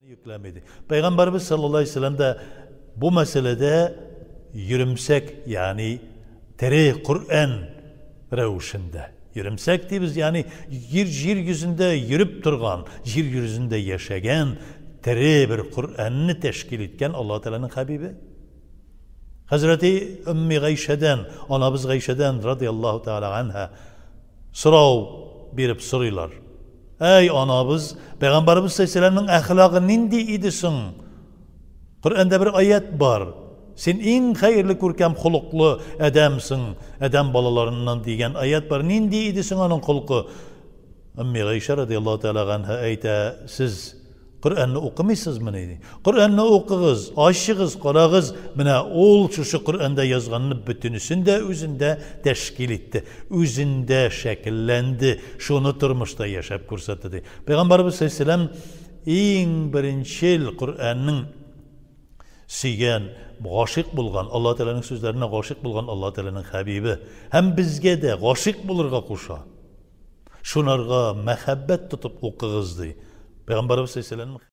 yüklemedi. Peygamberimiz sallallahu aleyhi ve sellem de bu meselede yürümsek, yani teri Kur'an revuşinde yürümsek diye biz, yani yeryüzünde yürüp durgan, yeryüzünde yaşayan teri bir Kur'an'ını teşkil etken Allah Teala'nın Habibi. Hazreti Ümmü Gayşe'den, anabız Gayşe'den radıyallahu teala anha sırav berip soruyorlar. Ey anabız, Peygamberimiz sallallahu aleyhi ve sellem'in ahlakı nindi idisin? Kur'an'da bir ayet var. Sen en hayırlı kurkem huluklu adamsın, adam balalarından diyen ayet var. Nindi idisin onun huluku? Ümmü Gayşe radıyallahu teala anha ayta, siz Kur'an'ı okumaysınız mı neydi? Kur'an'ı okuyunuz, aşığız, qarağız. Mine ol şu Kur'an'da yazganını bütünüsünde özünde teşkil etti. Özünde şekillendi. Şunu turmuşta yaşap ko'rsatdi. Peygamberimiz sallallahu aleyhi ve sellem en birinchi Kur'an'ın suygan, g'oshiq bo'lgan, Alloh taolaning so'zlarine g'oshiq bo'lgan Alloh taolaning Habibi. Hem bizga de g'oshiq bo'lirga qo'sha. Shunarga muhabbat tutib o'qig'izdi. Peygamberimiz sallallahu aleyhi ve sellem